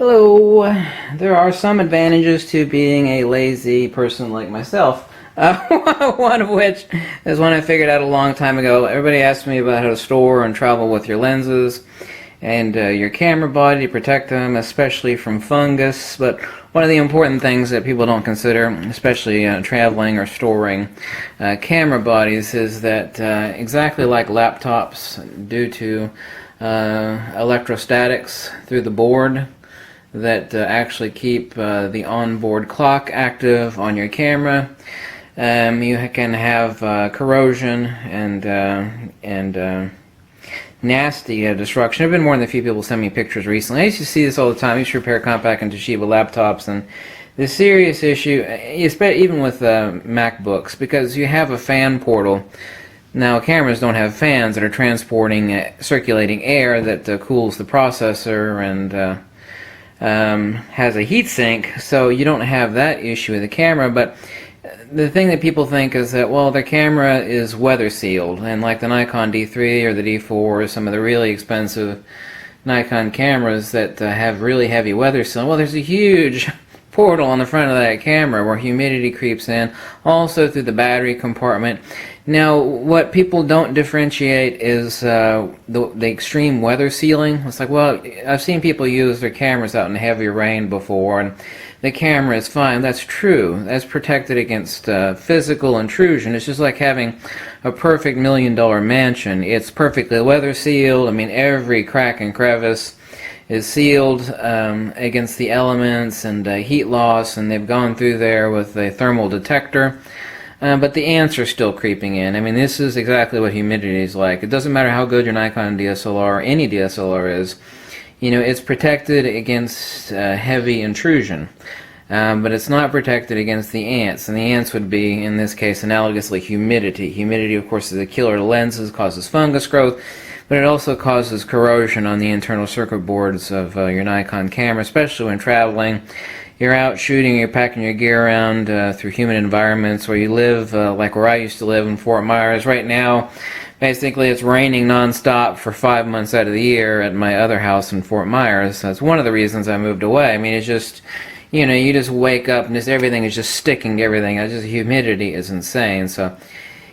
Hello. There are some advantages to being a lazy person like myself. One of which is one I figured out a long time ago. Everybody asks me about how to store and travel with your lenses and your camera body to protect them, especially from fungus. But one of the important things that people don't consider, especially traveling or storing camera bodies, is that exactly like laptops, due to electrostatics through the board, that actually keep the onboard clock active on your camera. You can have corrosion and nasty destruction. There have been more than a few people send me pictures recently. I used to see this all the time. I used to repair compact and Toshiba laptops, and the serious issue, even with MacBooks, because you have a fan portal. Now, cameras don't have fans that are transporting circulating air that cools the processor and has a heat sink, so you don't have that issue with the camera. But the thing that people think is that, well, the camera is weather sealed, and like the Nikon D3 or the D4 or some of the really expensive Nikon cameras that have really heavy weather seal, well, there's a huge portal on the front of that camera where humidity creeps in, also through the battery compartment. Now, what people don't differentiate is the extreme weather sealing. It's like, well, I've seen people use their cameras out in heavy rain before, and the camera is fine. That's true. That's protected against physical intrusion. It's just like having a perfect $1 million mansion. It's perfectly weather sealed. I mean, every crack and crevice is sealed against the elements and heat loss, and they've gone through there with a thermal detector. But the ants are still creeping in. I mean, this is exactly what humidity is like. It doesn't matter how good your Nikon DSLR or any DSLR is. You know, it's protected against heavy intrusion. But it's not protected against the ants. And the ants would be, in this case, analogously humidity. Humidity, of course, is a killer to lenses, causes fungus growth, but it also causes corrosion on the internal circuit boards of your Nikon camera, especially when traveling. You're out shooting, you're packing your gear around through humid environments where you live, like where I used to live in Fort Myers. Right now, basically it's raining nonstop for 5 months out of the year at my other house in Fort Myers. That's one of the reasons I moved away. I mean, it's just, you know, you just wake up and just everything is just sticking to everything. It's just, humidity is insane. So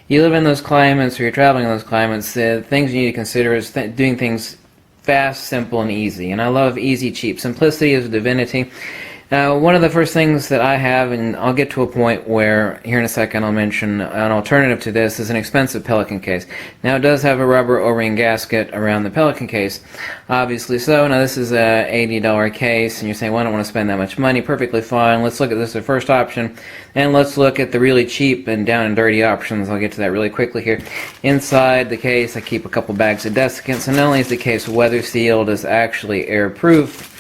you live in those climates, or you're traveling in those climates, the things you need to consider is doing things fast, simple, and easy. And I love easy, cheap. Simplicity is a divinity. One of the first things that I have, and I'll get to a point where here in a second I'll mention an alternative to this, is an expensive Pelican case. Now, it does have a rubber O-ring gasket around the Pelican case, obviously so. Now, this is a $80 case, and you're saying, well, I don't want to spend that much money. Perfectly fine. Let's look at this as the first option, and let's look at the really cheap and down and dirty options. I'll get to that really quickly here. Inside the case, I keep a couple bags of desiccants, and not only is the case weather sealed, it's actually air-proof.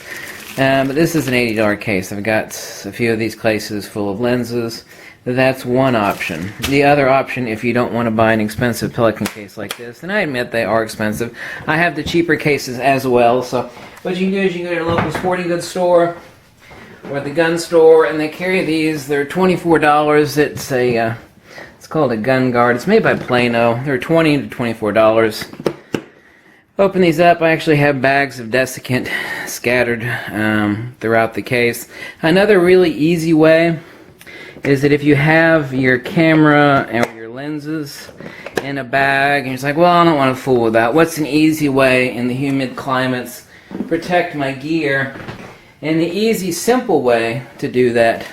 But this is an $80 case. I've got a few of these cases full of lenses. That's one option. The other option, if you don't want to buy an expensive Pelican case like this, and I admit they are expensive, I have the cheaper cases as well. So what you can do is you can go to your local sporting goods store or the gun store, and they carry these. They're $24. It's called a gun guard. It's made by Plano. They're $20 to $24. Open these up. I actually have bags of desiccant scattered throughout the case. Another really easy way is that if you have your camera and your lenses in a bag, and you're just like, well, I don't want to fool with that. What's an easy way in the humid climates protect my gear? And the easy, simple way to do that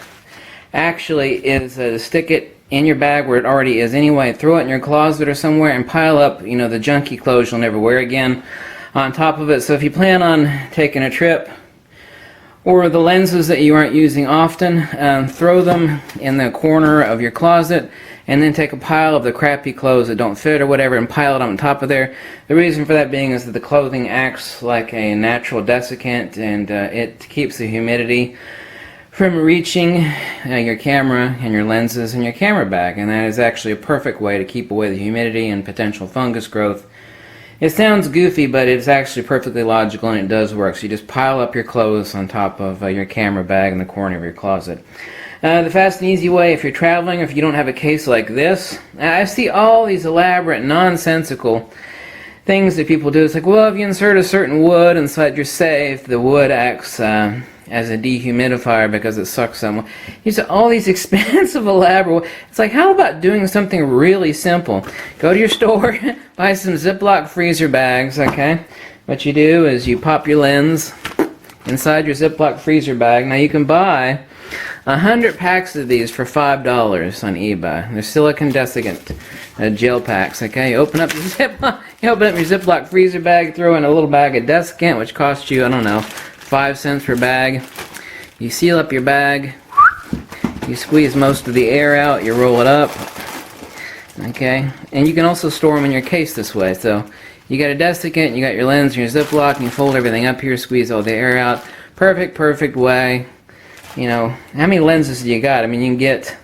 actually is to stick it in your bag where it already is anyway. Throw it in your closet or somewhere and pile up, you know, the junky clothes you'll never wear again on top of it. So if you plan on taking a trip, or the lenses that you aren't using often, throw them in the corner of your closet, and then take a pile of the crappy clothes that don't fit or whatever and pile it on top of there. The reason for that being is that the clothing acts like a natural desiccant, and it keeps the humidity from reaching your camera and your lenses and your camera bag, and that is actually a perfect way to keep away the humidity and potential fungus growth. It sounds goofy, but it's actually perfectly logical, and it does work. So you just pile up your clothes on top of your camera bag in the corner of your closet. The fast and easy way, if you're traveling, if you don't have a case like this, I see all these elaborate, nonsensical things that people do. It's like, well, if you insert a certain wood inside your safe, the wood acts as a dehumidifier because it sucks so much. These are all these expensive, elaborate. It's like, how about doing something really simple? Go to your store, buy some Ziploc freezer bags, okay? What you do is you pop your lens inside your Ziploc freezer bag. Now you can buy 100 packs of these for $5 on eBay. They're silicon desiccant gel packs. Okay, you open up your Ziploc freezer bag, throw in a little bag of desiccant, which costs you, I don't know, 5 cents per bag. You seal up your bag. You squeeze most of the air out. You roll it up. Okay, and you can also store them in your case this way. So you got a desiccant, you got your lens, your Ziploc, and you fold everything up here, squeeze all the air out. Perfect way. You know, how many lenses do you got? I mean, you can get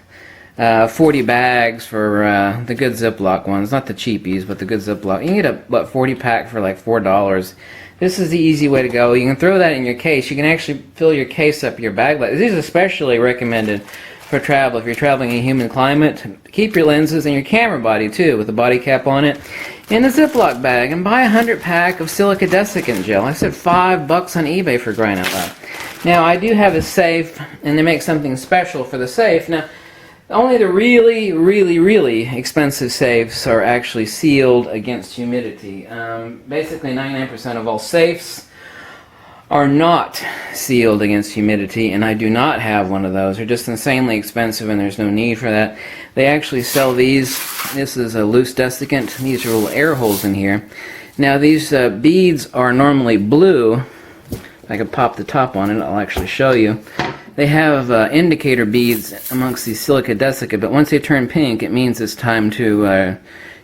40 bags for the good Ziploc ones, not the cheapies, but the good Ziploc. You can get a 40 pack for like $4. This is the easy way to go. You can throw that in your case. You can actually fill your case up your bag. This is especially recommended for travel. If you're traveling in a humid climate, keep your lenses and your camera body too, with the body cap on it, in a Ziploc bag, and buy 100 pack of silica desiccant gel. I said $5 on eBay, for crying out loud. Now, I do have a safe, and they make something special for the safe. Now, only the really expensive safes are actually sealed against humidity. Basically, 99% of all safes are not sealed against humidity, and I do not have one of those. They're just insanely expensive, and there's no need for that. They actually sell these. This is a loose desiccant. These are little air holes in here. Now, these beads are normally blue. If I could pop the top on it, I'll actually show you. They have indicator beads amongst these silica desiccant, but once they turn pink, it means it's time to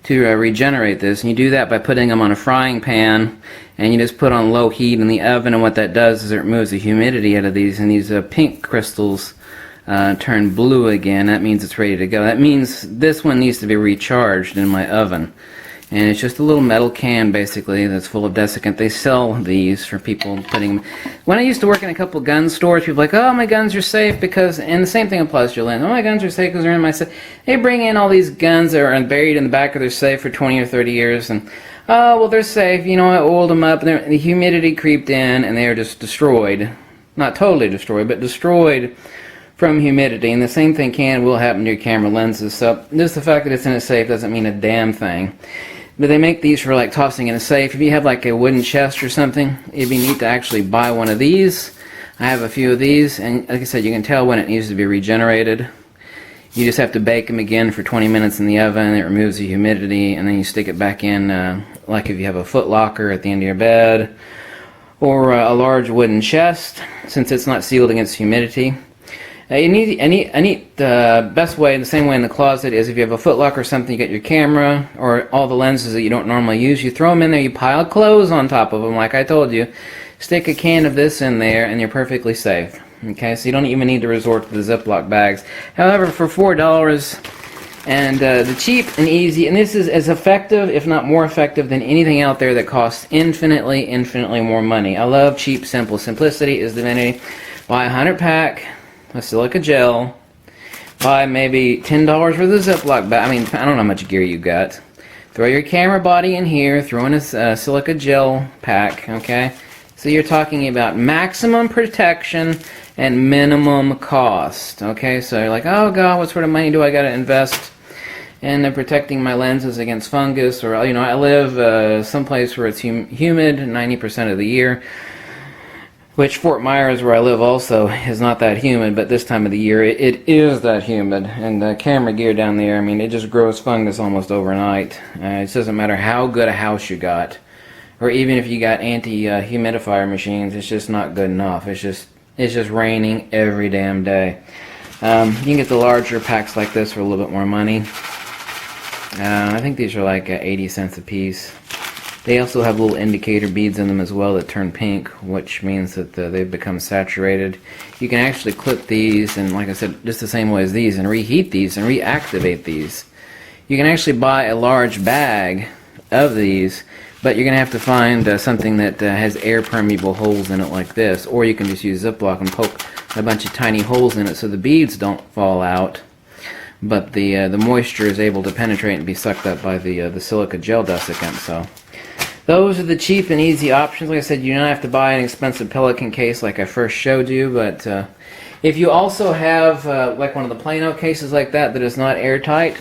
regenerate this. And you do that by putting them on a frying pan, and you just put on low heat in the oven, and what that does is it removes the humidity out of these, and these pink crystals turn blue again. That means it's ready to go. That means this one needs to be recharged in my oven. And it's just a little metal can, basically, that's full of desiccant. They sell these for people putting them. When I used to work in a couple gun stores, people were like, oh, my guns are safe because, and the same thing applies to your lens. Oh, my guns are safe because they're in my safe. They bring in all these guns that are buried in the back of their safe for 20 or 30 years, and, oh, well, they're safe. You know, I oiled them up, and the humidity creeped in, and they are just destroyed. Not totally destroyed, but destroyed from humidity. And the same thing will happen to your camera lenses. So just the fact that it's in a safe doesn't mean a damn thing. But they make these for like tossing in a safe. If you have like a wooden chest or something, it'd be neat to actually buy one of these. I have a few of these, and like I said, you can tell when it needs to be regenerated. You just have to bake them again for 20 minutes in the oven. It removes the humidity, and then you stick it back in, like if you have a foot locker at the end of your bed, or a large wooden chest, since it's not sealed against humidity. The best way, the same way in the closet, is if you have a footlocker or something, you get your camera or all the lenses that you don't normally use, you throw them in there, you pile clothes on top of them like I told you, stick a can of this in there, and you're perfectly safe. Okay, so you don't even need to resort to the Ziploc bags. However, for $4, and the cheap and easy, and this is as effective, if not more effective, than anything out there that costs infinitely more money. I love cheap, simple. Simplicity is divinity. Buy a 100 pack of silica gel, buy maybe $10 for the Ziploc bag. I mean, I don't know how much gear you got. Throw your camera body in here, throw in a silica gel pack, okay? So you're talking about maximum protection and minimum cost, okay? So you're like, oh God, what sort of money do I got to invest in protecting my lenses against fungus? Or, you know, I live someplace where it's humid 90% of the year. Which Fort Myers, where I live, also is not that humid, but this time of the year it is that humid. And the camera gear down there, I mean, it just grows fungus almost overnight. It doesn't matter how good a house you got, or even if you got anti-humidifier machines, it's just not good enough. It's just raining every damn day. You can get the larger packs like this for a little bit more money. I think these are like 80 cents a piece. They also have little indicator beads in them as well that turn pink, which means that they've become saturated. You can actually clip these, and like I said, just the same way as these, and reheat these and reactivate these. You can actually buy a large bag of these, but you're going to have to find something that has air permeable holes in it like this, or you can just use Ziploc and poke a bunch of tiny holes in it so the beads don't fall out, but the moisture is able to penetrate and be sucked up by the silica gel desiccant. So those are the cheap and easy options. Like I said, you don't have to buy an expensive Pelican case like I first showed you, but if you also have like one of the Plano cases like that is not airtight,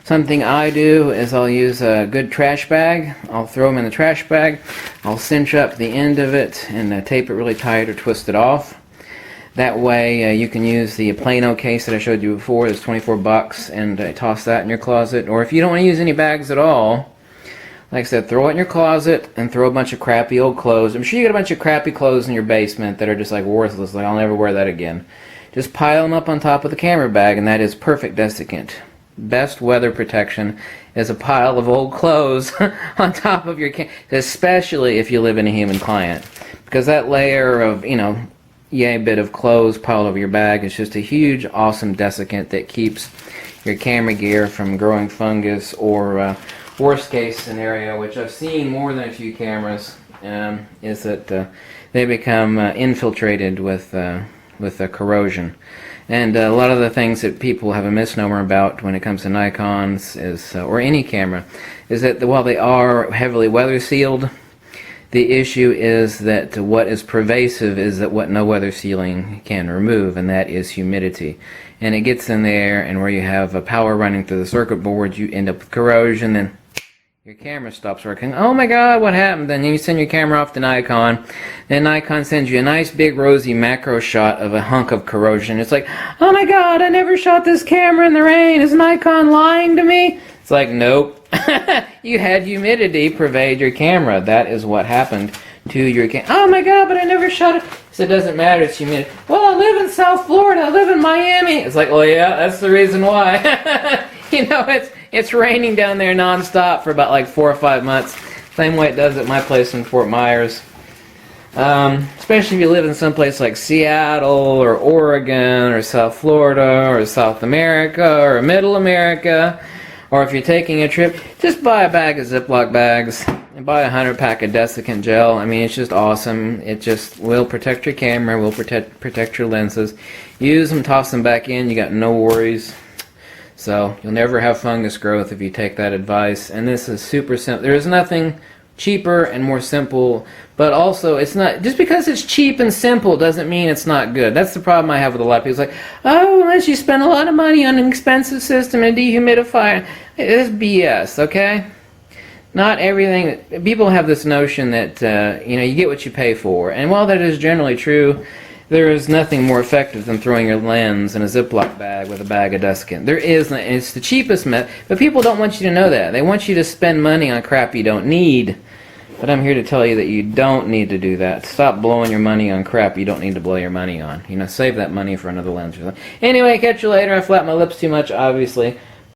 something I do is I'll use a good trash bag. I'll throw them in the trash bag. I'll cinch up the end of it and tape it really tight or twist it off. That way you can use the Plano case that I showed you before. It's 24 bucks, and toss that in your closet. Or if you don't want to use any bags at all, like I said, throw it in your closet and throw a bunch of crappy old clothes. I'm sure you got a bunch of crappy clothes in your basement that are just like worthless. Like, I'll never wear that again. Just pile them up on top of the camera bag, and that is perfect desiccant. Best weather protection is a pile of old clothes on top of your camera, especially if you live in a humid climate, because that layer of, you know, yay bit of clothes piled over your bag is just a huge, awesome desiccant that keeps your camera gear from growing fungus, or worst case scenario, which I've seen more than a few cameras, is that they become infiltrated with corrosion. And a lot of the things that people have a misnomer about when it comes to Nikons is, or any camera, is that while they are heavily weather sealed, the issue is that what is pervasive is that what no weather sealing can remove, and that is humidity. And it gets in there, and where you have power running through the circuit board, you end up with corrosion, and your camera stops working. Oh my God, what happened? Then you send your camera off to Nikon. Then Nikon sends you a nice big rosy macro shot of a hunk of corrosion. It's like, oh my God, I never shot this camera in the rain. Is Nikon lying to me? It's like, nope. You had humidity pervade your camera. That is what happened to your camera. Oh my God, but I never shot it. So it doesn't matter, it's humidity. Well, I live in South Florida. I live in Miami. It's like, well, yeah, that's the reason why. You know, it's raining down there nonstop for about like 4 or 5 months. Same way it does at my place in Fort Myers. Especially if you live in some place like Seattle or Oregon or South Florida or South America or Middle America. Or if you're taking a trip, just buy a bag of Ziploc bags and buy a 100-pack of desiccant gel. I mean, it's just awesome. It just will protect your camera, will protect your lenses. Use them, toss them back in. You got no worries. So you'll never have fungus growth if you take that advice. And this is super simple. There is nothing cheaper and more simple, but also it's not, just because it's cheap and simple doesn't mean it's not good. That's the problem I have with a lot of people. It's like, oh, unless you spend a lot of money on an expensive system and a dehumidifier. It's BS, okay? Not everything. People have this notion that you know, you get what you pay for, and while that is generally true, there is nothing more effective than throwing your lens in a Ziploc bag with a bag of desiccant. There is, and it's the cheapest method, but people don't want you to know that. They want you to spend money on crap you don't need. But I'm here to tell you that you don't need to do that. Stop blowing your money on crap you don't need to blow your money on. You know, save that money for another lens or something. Anyway, catch you later. I flapped my lips too much, obviously.